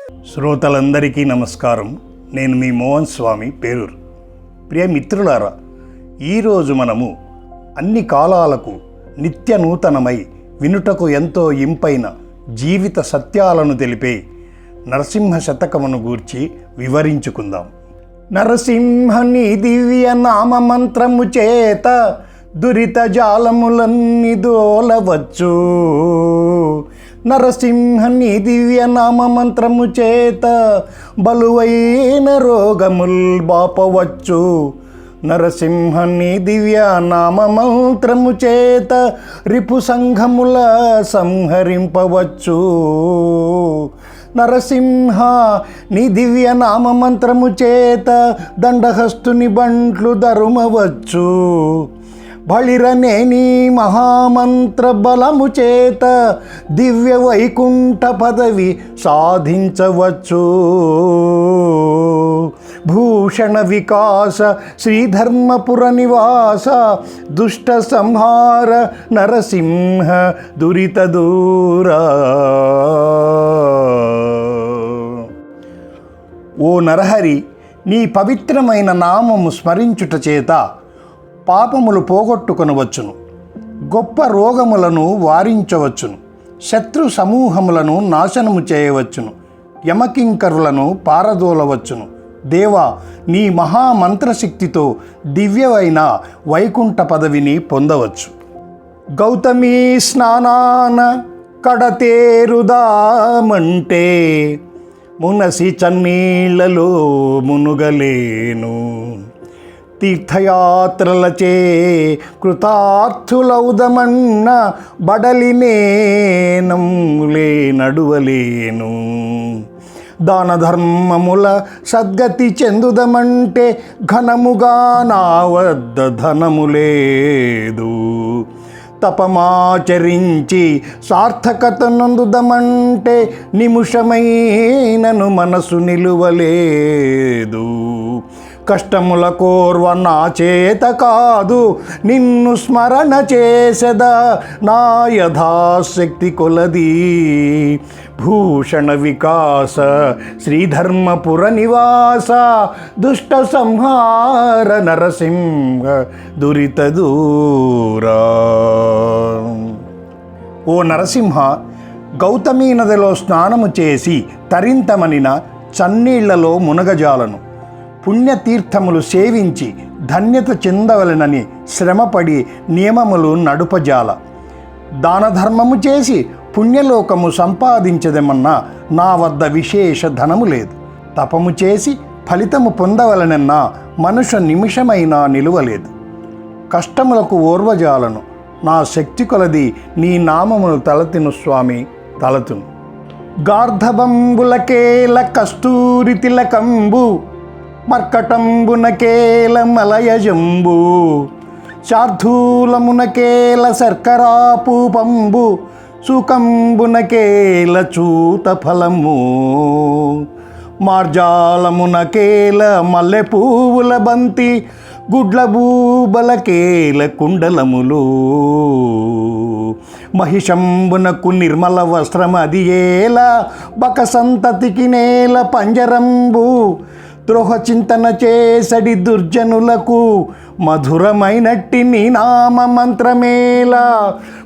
శ్రోతలందరికీ నమస్కారం. నేను మీ మోహన్ స్వామి పేరూరు. ప్రియ మిత్రులారా, ఈరోజు మనము అన్ని కాలాలకు నిత్య నూతనమై వినుటకు ఎంతో ఇంపైన జీవిత సత్యాలను తెలిపే నరసింహ శతకమును గూర్చి వివరించుకుందాం. నరసింహని దివ్య నామ మంత్రము చేత దురిత జాలములన్నీ దోలవచ్చు. నరసింహని దివ్య నామ మంత్రము చేత బలువైన రోగముల్ బాపవచ్చు. నరసింహని దివ్య నామ మంత్రము చేత రిపు సంఘముల సంహరింపవచ్చు. నరసింహ నీ దివ్య నామ మంత్రము చేత దండహస్తుని బంట్లు ధరుమవచ్చు. బళిరనే నీ మహామంత్ర బలము చేత దివ్య వైకుంఠ పదవి సాధించవచ్చు. భూషణ వికాస శ్రీధర్మపుర నివాస దుష్ట సంహార నరసింహ దురిత దూరా. ఓ నరహరి, నీ పవిత్రమైన నామము స్మరించుట చేత పాపములు పోగొట్టుకొనవచ్చును, గొప్ప రోగములను వారించవచ్చును, శత్రు సమూహములను నాశనము చేయవచ్చును, యమకింకరులను పారదోలవచ్చును. దేవా, నీ మహామంత్రశక్తితో దివ్యమైన వైకుంఠ పదవిని పొందవచ్చు. గౌతమి స్నానాన కడతేరుదామంటే మునసి చన్నీళ్లలో మునుగలేను. తీర్థయాత్రలచే కృతార్థులౌదమన్న బడలినేనములే నడువలేను. దాన ధర్మముల సద్గతి చెందుదమంటే ఘనముగా నా వద్ద ధనము లేదు. తపమాచరించి సార్థకత నందుదమంటే నిమిషమైనను మనసు నిలువలేదు. కష్టముల కోర్వ నా చేత కాదు, నిన్ను స్మరణ చేసెదా నా యథాశక్తి కొలది. భూషణ వికాస శ్రీధర్మపుర నివాస దుష్ట సంహార నరసింహ దురిత దూరా. ఓ నరసింహ, గౌతమీ నదిలో స్నానము చేసి తరింతమనిన చన్నీళ్లలో మునగజాలను, పుణ్యతీర్థములు సేవించి ధన్యత చెందవలెనని శ్రమపడి నియమములు నడుపజాల. దానధర్మము చేసి పుణ్యలోకము సంపాదించదమన్నా నా వద్ద విశేష ధనము లేదు. తపము చేసి ఫలితము పొందవలనన్నా మనుష్య నిమిషమైనా నిలువలేదు. కష్టములకు ఓర్వజాలను, నా శక్తి కొలది నీ నామమును తలతిను స్వామి, తలతును. గార్ధబంబులకేల కస్తూరి తిలకంబు, మర్కటంబునకేల మలయజంబు, శార్ధూలమునకేల శర్కరాపూపంబు, సుకంబునకేల చూత ఫలము, మార్జాలమునకేల మల్లె పువ్వుల బంతి, గుడ్ల బూబలకేల కుండలములు, మహిషంబునకు నిర్మల వస్త్రమది ఏల, బక సంతతికి నేల పంజరంబు, ద్రోహ చింతన చేసడి దుర్జనులకు మధురమైనట్టి నీ నామ మంత్రమేలా.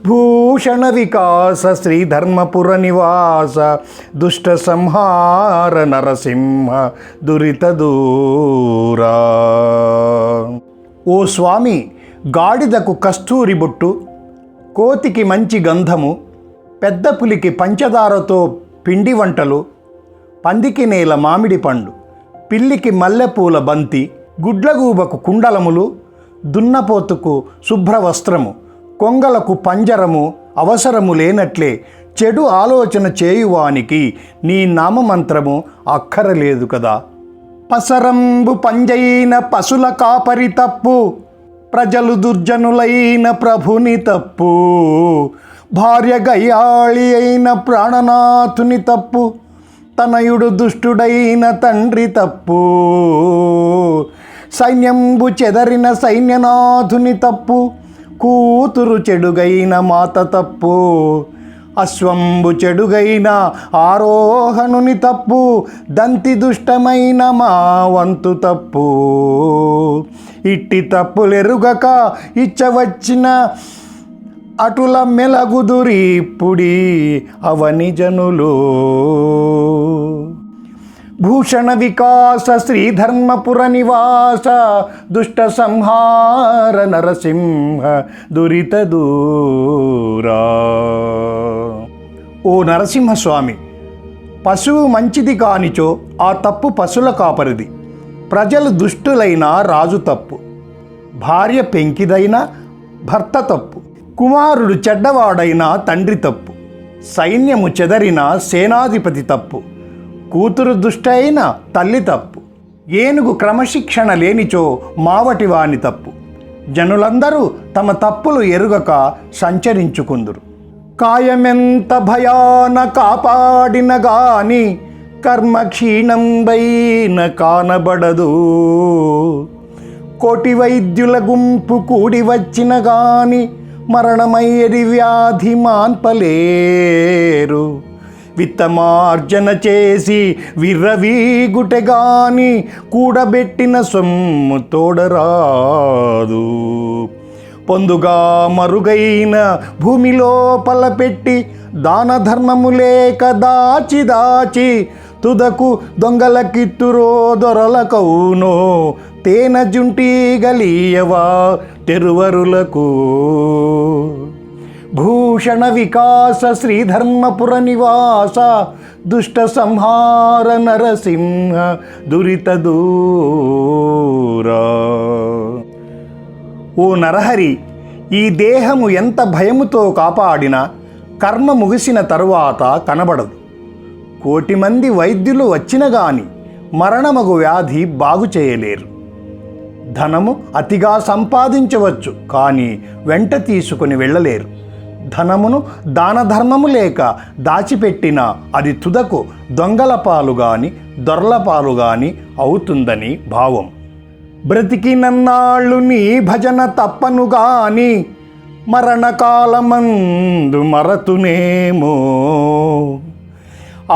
భూషణ వికాస శ్రీధర్మపుర నివాస దుష్ట సంహార నరసింహ దురిత దూరా. ఓ స్వామి, గాడిదకు కస్తూరి బొట్టు, కోతికి మంచి గంధము, పెద్ద పులికి పంచదారతో పిండి వంటలు, పందికి నేల మామిడి పండు, పిల్లికి మల్లెపూల బంతి, గుడ్లగూబకు కుండలములు, దున్నపోతుకు శుభ్రవస్త్రము, కొంగలకు పంజరము అవసరము లేనట్లే చెడు ఆలోచన చేయువానికి నీ నామమంత్రము అక్కరలేదు కదా. పసరంబు పంజైన పశుల కాపరి తప్పు, ప్రజలు దుర్జనులైన ప్రభుని తప్పు, భార్య గయ్యాళి అయిన ప్రాణనాథుని తప్పు, తనయుడు దుష్టుడైన తండ్రి తప్పు, సైన్యంబు చెదరిన సైన్యనాథుని తప్పు, కూతురు చెడుగైన మాత తప్పు, అశ్వంబు చెడుగైన ఆరోహణుని తప్పు, దంతి దుష్టమైన మా వంతు తప్పు. ఇట్టి తప్పులెరుగక ఇచ్చవచ్చిన అటుల మెలగుదురిప్పుడి అవని జనులు. భూషణ వికాస శ్రీధర్మపుర నివాస, దుష్ట సంహార నరసింహ దురిత దూరా. ఓ నరసింహస్వామి, పశువు మంచిది కానిచో ఆ తప్పు పశువుల కాపరిది. ప్రజలు దుష్టులైన రాజు తప్పు, భార్య పెంకిదైన భర్త తప్పు, కుమారుడు చెడ్డవాడైన తండ్రి తప్పు, సైన్యము చెదరిన సేనాధిపతి తప్పు, కూతురు దుష్టైన తల్లి తప్పు, ఏనుగు క్రమశిక్షణ లేనిచో మావటివాని తప్పు. జనులందరూ తమ తప్పులు ఎరుగక సంచరించుకుందురు. కాయమెంత భయాన కాపాడిన గాని కర్మ క్షీణంబైన కానబడదు. కోటి వైద్యుల గుంపు కూడి వచ్చిన గాని మరణమయ్యది వ్యాధి మాన్పలేరు. విత్తమార్జన చేసి విర్రవీగుటెగాని కూడబెట్టిన సొమ్ము తోడరాదు. పొందుగా మరుగైన భూమి లోపల పెట్టి దాన ధర్మము లేక దాచి దాచి తుదకు దొంగలకిత్తురో దొరలకౌనో తేన జుంటి గలీయవా తెరువరులకు. భూషణ వికాస శ్రీధర్మపుర నివాస, దుష్ట సంహార నరసింహ దురిత దూరా. ఓ నరహరి, ఈ దేహము ఎంత భయముతో కాపాడినా కర్మ ముగిసిన తరువాత కనబడదు. కోటి మంది వైద్యులు వచ్చిన గాని మరణమగు వ్యాధి బాగు చేయలేరు. ధనము అతిగా సంపాదించవచ్చు, కానీ వెంట తీసుకుని వెళ్ళలేరు. ధనమును దాన ధర్మము లేక దాచిపెట్టినా అది తుదకు దొంగల పాలు గాని దొరల పాలు గాని అవుతుందని భావం. బ్రతికినన్నాళ్ళు నీ భజన తప్పను గాని మరణకాలమందు మరతునేమో.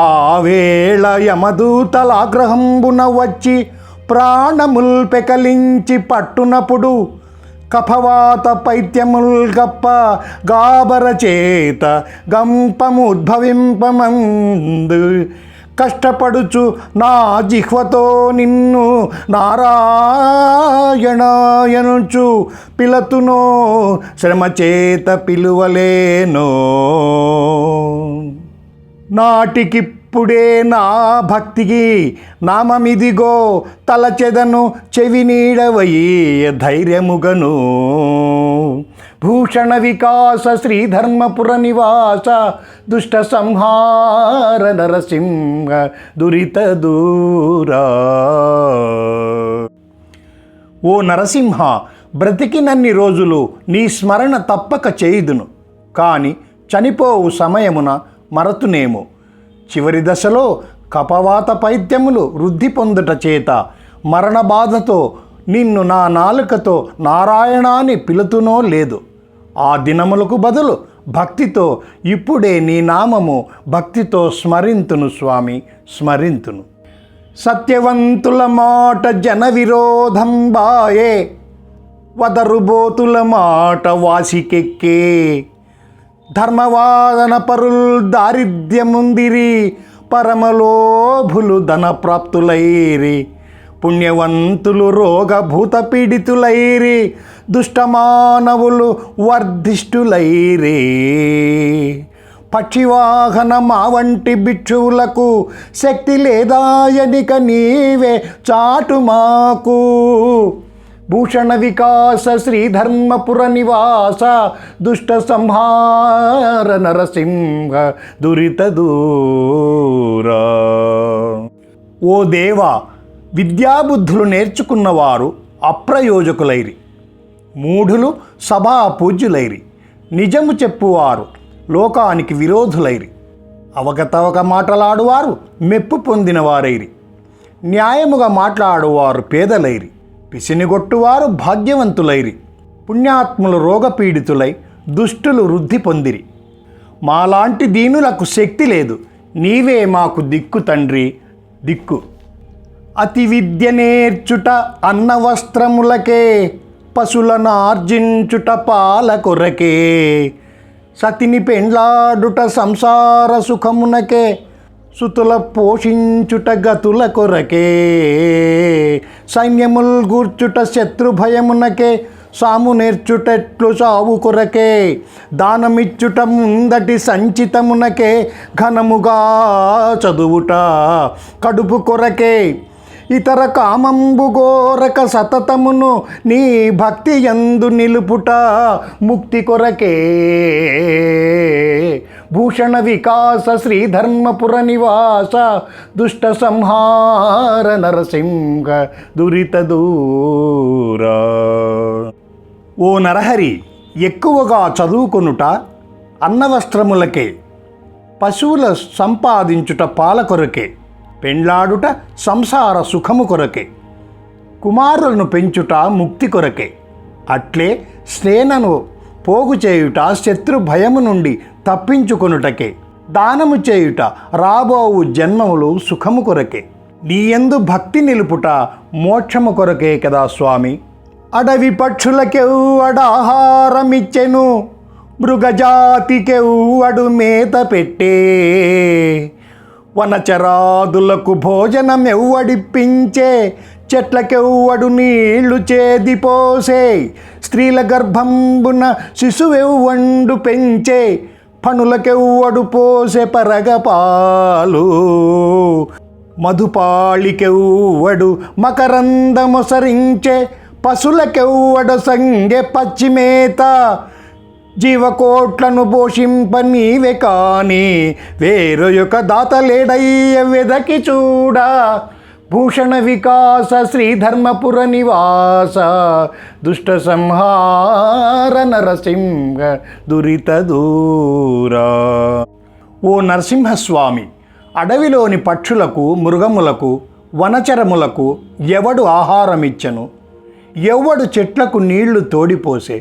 ఆ వేళ యమదూతలాగ్రహంబున వచ్చి ప్రాణముల్ పెకలించి పట్టునప్పుడు కఫవాత పైత్యముల్ గప్ప గాబర చేత గంపము ఉద్భవింపమందు కష్టపడుచు నా జిహ్వతో నిన్ను నారాయణాయనుచు పిలతునో శ్రమ చేత పిలువలేనో. నాటికిప్పుడే నా భక్తికి నామమిదిగో తలచెదను చెవి నీడవయ్య ధైర్యముగను. భూషణ వికాస శ్రీధర్మపుర నివాస, దుష్ట సంహార నరసింహ దురిత దూరా. ఓ నరసింహ, బ్రతికినన్ని రోజులు నీ స్మరణ తప్పక చేయుదును, కాని చనిపోవు సమయమున మరతునేమో. చివరి దశలో కపవాత పైత్యములు వృద్ధి పొందుట చేత మరణ బాధతో నిన్ను నా నాలుకతో నారాయణాన్ని పిలుతునో లేదు. ఆ దినములకు బదులు భక్తితో ఇప్పుడే నీ నామము భక్తితో స్మరింతును స్వామి, స్మరింతును. సత్యవంతుల మాట జన విరోధం బాయే, వదరుబోతుల మాట వాసికెక్కే. ధర్మవాదన పరుల్ దారిద్ర్యముందిరి, పరమలోభులు ధన ప్రాప్తులైరి. పుణ్యవంతులు రోగభూత పీడితులైరి, దుష్టమానవులు వర్ధిష్ఠులైరి. పక్షివాహన మా వంటి భిక్షువులకు శక్తి లేదాయనిక నీవే చాటు మాకు. భూషణ వికాస శ్రీధర్మపుర నివాస, దుష్ట సంహార నరసింహ దురిత దూరా. ఓ దేవా, విద్యాబుద్ధులు నేర్చుకున్నవారు అప్రయోజకులైరి, మూఢులు సభా పూజ్యులైరి, నిజము చెప్పువారు లోకానికి విరోధులైరి, అవకతవక మాటలాడువారు మెప్పు పొందినవారైరి, న్యాయముగా మాట్లాడువారు పేదలైరి, పిసినిగొట్టువారు భాగ్యవంతులైరి, పుణ్యాత్ములు రోగపీడితులై దుష్టులు వృద్ధి పొందిరి. మాలాంటి దీనులకు శక్తి లేదు. నీవే మాకు దిక్కు తండ్రి, దిక్కు. అతి విద్య నేర్చుట అన్న వస్త్రములకే, పశులను ఆర్జించుట పాల కొరకే, సతిని పెండ్లాడుట సంసార సుఖమునకే, సుతుల పోషించుట గతుల కొరకే, సైన్యముల్ గూర్చుట శత్రు భయమునకే, సాము నేర్చుటెట్లు సావు కొరకే, దానమిచ్చుట ముందటి సంచితమునకే, ఘనముగా చదువుట కడుపు కొరకే, ఇతర కామంబు గోరక సతతమును నీ భక్తి యందు నిలుపుట ముక్తి కొరకే, భూషణ వికాస శ్రీధర్మపుర నివాస దుష్ట సంహార నరసింహ దురిత దూరా. ఓ నరహరి, ఎక్కువగా చదువుకొనుట అన్నవస్త్రములకే, పశువుల సంపాదించుట పాల కొరకే, పెండ్లాడుట సంసార సుఖము కొరకే, కుమారులను పెంచుట ముక్తి కొరకే, అట్లే శ్రేణను పోగు చేయుట శత్రు భయము నుండి తప్పించుకొనుటకే, దానము చేయుట రాబోవు జన్మములు సుఖము కొరకే, నీయందు భక్తి నిలుపుట మోక్షము కొరకే కదా స్వామి. అడవి పక్షులకెవ్వడాహారమిచ్చెను, మృగజాతికెవ్వడు మేత పెట్టే, వనచరాదులకు భోజనమెవ్వడిప్పించే, చెట్లకెవ్వడు నీళ్లు చేదిపోసే, స్త్రీల గర్భంబున శిశువెవ్వండు పెంచే, పనులకెవ్వడు పోసే పరగపాలు, మధుపాళికెవ్వడు మకరందమొసరించే, పశులకెవ్వడ సంగె పచ్చిమేత, జీవకోట్లను పోషింప నీవే కాని వేరొక దాతలేడయ్య వెదకి చూడా, భూషణ వికాస శ్రీధర్మపుర నివాస దుష్ట సంహార నరసింహ దురిత దూరా. ఓ నరసింహస్వామి, అడవిలోని పక్షులకు, మృగములకు, వనచరములకు ఎవడు ఆహారమిచ్చను? ఎవడు చెట్లకు నీళ్లు తోడిపోసే?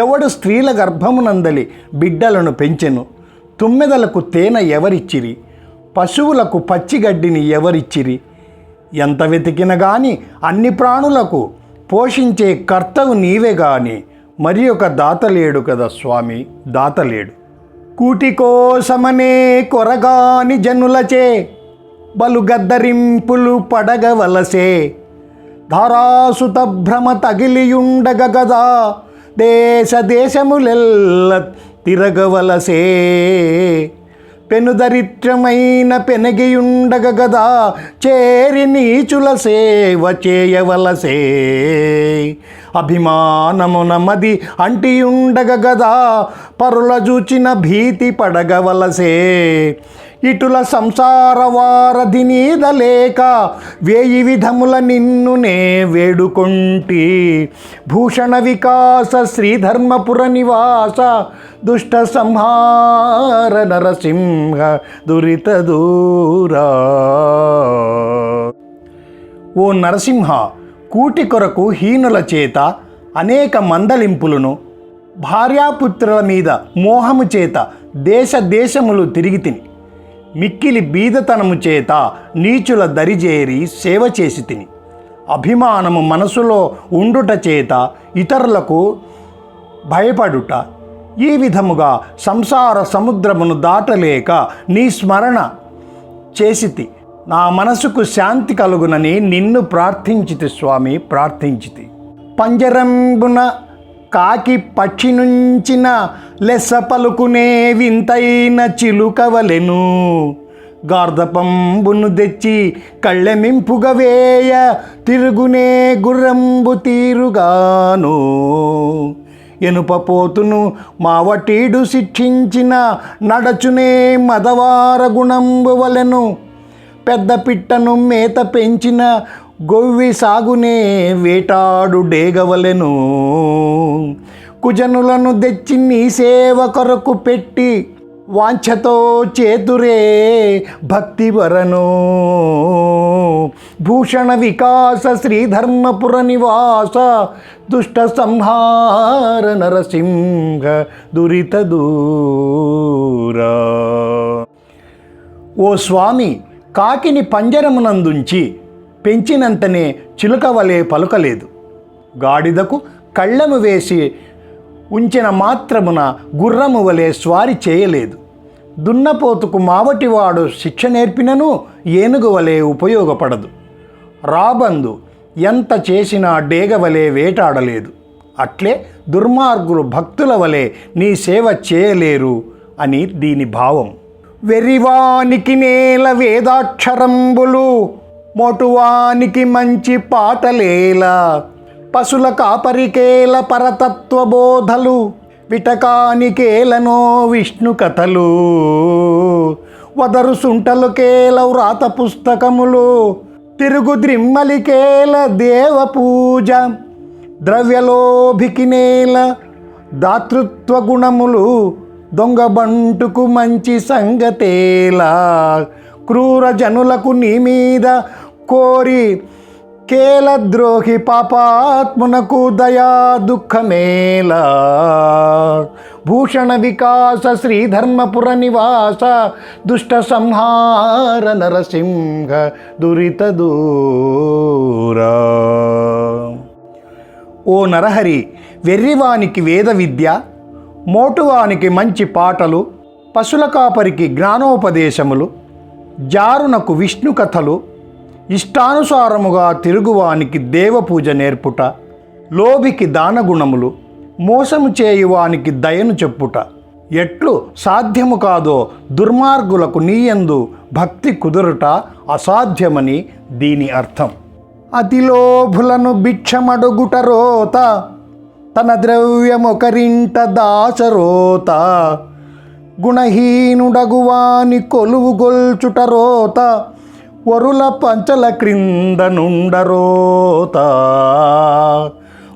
ఎవడు స్త్రీల గర్భమునందలి బిడ్డలను పెంచెను? తుమ్మెదలకు తేనె ఎవరిచ్చిరి? పశువులకు పచ్చిగడ్డిని ఎవరిచ్చిరి? ఎంత వెతికిన గాని అన్ని ప్రాణులకు పోషించే కర్తవు నీవే గాని మరి ఒక దాతలేడు కదా స్వామి, దాతలేడు. కూటి కోసమనే కొరగాని జనులచే బలు గద్దరింపులు పడగవలసే, ధారాసుత భ్రమ తగిలియుండగ గదా దేశ దేశములెల్ల తిరగవలసే, పెనుదరిద్రమైన పెనగియుండగ గదా చేరి నీచుల సేవ చేయవలసే, అభిమానమున మది అంటియుండగ గదా పరుల చూచిన భీతి పడగవలసే, ఇటుల సంసార వారధి నీద లేక వేయి విధముల నిన్ను నే వేడుకొంటి, భూషణ వికాస శ్రీధర్మపుర నివాస దుష్ట సంహార నరసింహ దురిత దూరా. ఓ నరసింహ, కూటి కొరకు హీనుల చేత అనేక మందలింపులను, భార్యాపుత్రుల మీద మోహము చేత దేశ దేశములు తిరిగి తిని, మిక్కిలి బీదతనము చేత నీచుల దరిజేరి సేవ చేసి తిని, అభిమానము మనసులో ఉండుట చేత ఇతరులకు భయపడుట, ఈ విధముగా సంసార సముద్రమును దాటలేక నీ స్మరణ చేసితి. నా మనసుకు శాంతి కలుగునని నిన్ను ప్రార్థించితి స్వామి, ప్రార్థించితి. పంజరంబున కాకి పక్షి నుంచిన లెస్స పలుకునే వింతైన చిలుకవలెను, గార్ధపంబును తెచ్చి కళ్ళెమింపుగా వేయ తిరుగునే గుర్రంబు తీరుగాను, ఎనుపపోతును మావటీడు శిక్షించిన నడచునే మదవార గుణంబు వలెను, పెద్ద పిట్టను మేత పెంచిన గొవ్వి సాగునే వేటాడు డేగవలెను, కుజనులను తెచ్చి నీ సేవ కొరకు పెట్టి వాంఛతో చేతురే భక్తివరనో భూషణ వికాస శ్రీధర్మపుర నివాస దుష్ట సంహార నరసింహ దురిత దూరా. ఓ స్వామి, కాకిని పంజరమునందుంచి పెంచినంతనే చిలుక వలె పలుకలేదు. గాడిదకు కళ్ళెము వేసి ఉంచిన మాత్రమున గుర్రము వలె స్వారీ చేయలేదు. దున్నపోతుకు మావటివాడు శిక్ష నేర్పినను ఏనుగు వలె ఉపయోగపడదు. రాబందు ఎంత చేసినా డేగ వలె వేటాడలేదు. అట్లే దుర్మార్గులు భక్తుల వలె నీ సేవ చేయలేరు అని దీని భావం. వెర్రివానికి నేల వేదాక్షరంబులు, మోటువానికి మంచి పాటలేలా, పశుల కాపరికేల పరతత్వ బోధలు, విటకానికేలనో విష్ణు కథలు, వదరు సుంటలుకేల వ్రాత పుస్తకములు, తిరుగుద్రిమ్మలికేల దేవ పూజ, ద్రవ్యలోభికి నేల దాతృత్వ గుణములు, దొంగబంటుకు మంచి సంగతేలా, క్రూర జనులకు నీ మీద కోరి కేల ద్రోహి పాపాత్మునకు దయా దుఃఖమేలా. భూషణ వికాస శ్రీధర్మపుర నివాస దుష్ట సంహార నరసింహ దురిత దూరా. ఓ నరహరి, వెర్రివానికి వేద విద్య, మోటువానికి మంచి పాటలు, పశుల కాపరికి జ్ఞానోపదేశములు, జారునకు విష్ణు కథలు, ఇష్టానుసారముగా తిరుగువానికి దేవపూజ నేర్పుట, లోభికి దానగుణములు, మోసము చేయువానికి దయను చెప్పుట ఎట్లు సాధ్యము కాదో దుర్మార్గులకు నీయందు భక్తి కుదురుట అసాధ్యమని దీని అర్థం. అతిలోభులను భిక్షమడుగుట రోత, తన ద్రవ్యమొకరింట దాచరోత, గుణహీనుడగువాని కొలువు గొల్చుట రోత, వరుల పంచల క్రింద నుండరోత,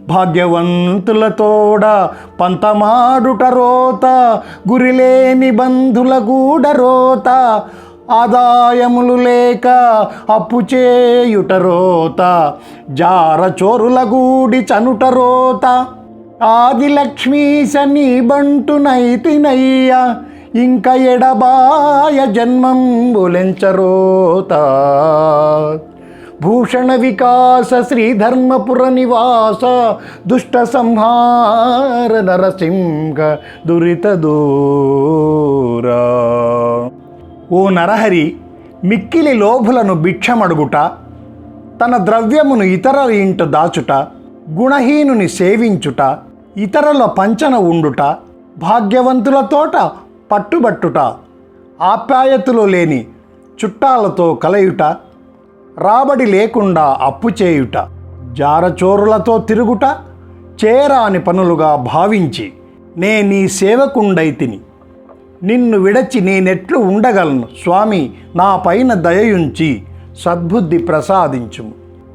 భాగ్యవంతులతోడ పంతమాడుట రోత, గురిలేని బంధుల గూడరోత, ఆదాయములు లేక అప్పు చేయుట రోత, జార చోరుల గూడి చనుట రోత, ఆదిలక్ష్మీశ నీ బంటునైతినయ్య, ఇంక ఎడబాయ జన్మంబులెంచరోత. భూషణ వికాస శ్రీధర్మపుర నివాస దుష్ట సంహార నరసింహ దురిత దూరా. ఓ నరహరి, మిక్కిలి లోభులను భిక్షమడుగుట, తన ద్రవ్యమును ఇతరుల ఇంట దాచుట, గుణహీనుని సేవించుట, ఇతరుల పంచన ఉండుట, భాగ్యవంతులతోట పట్టుబట్టుట, ఆప్యాయతలు లేని చుట్టాలతో కలయుట, రాబడి లేకుండా అప్పు చేయుట, జారచోరులతో తిరుగుట, చేరాని పనులుగా భావించి నే నీ సేవకుండైతిని, నిన్ను విడచి నేనెట్లు ఉండగలను స్వామి, నా పైన దయయుంచి సద్బుద్ధి ప్రసాదించుము.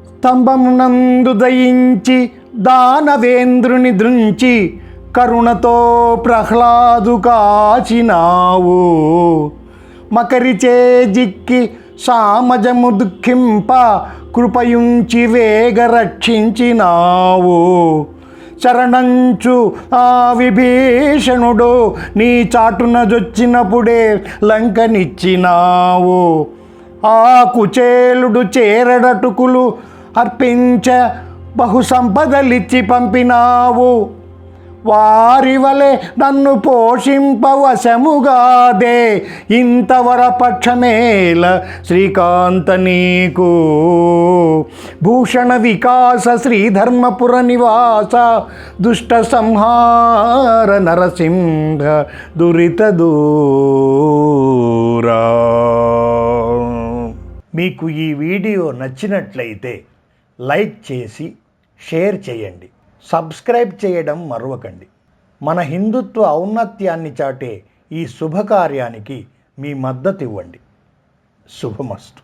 స్తంభమునందు దయించి దానవేంద్రుని దృంచి, కరుణతో ప్రహ్లాదు కాచినావు, మకరిచే జిక్కి సామజము దుఃఖింప, కృపయుంచి వేగ రక్షించినావు. శరణంచు ఆ విభీషణుడు నీ చాటున జొచ్చినప్పుడే లంకనిచ్చినావు. ఆ కుచేలుడు చేరడటుకులు అర్పించ బహు సంపదలిచ్చి పంపినావు. వారి వలె నన్ను పోషింపవశముగాదే, ఇంతవరపక్షమేల శ్రీకాంత నీకు. భూషణ వికాస శ్రీధర్మపుర నివాస దుష్ట సంహార నరసింహ దురిత దూరా. మీకు ఈ వీడియో నచ్చినట్లయితే లైక్ చేసి షేర్ చేయండి. సబ్స్క్రైబ్ చేయడం మరవకండి. మన హిందుత్వ ఔన్నత్యాన్ని చాటే ఈ శుభకార్యానికి మీ మద్దతు ఇవ్వండి. శుభమస్తు.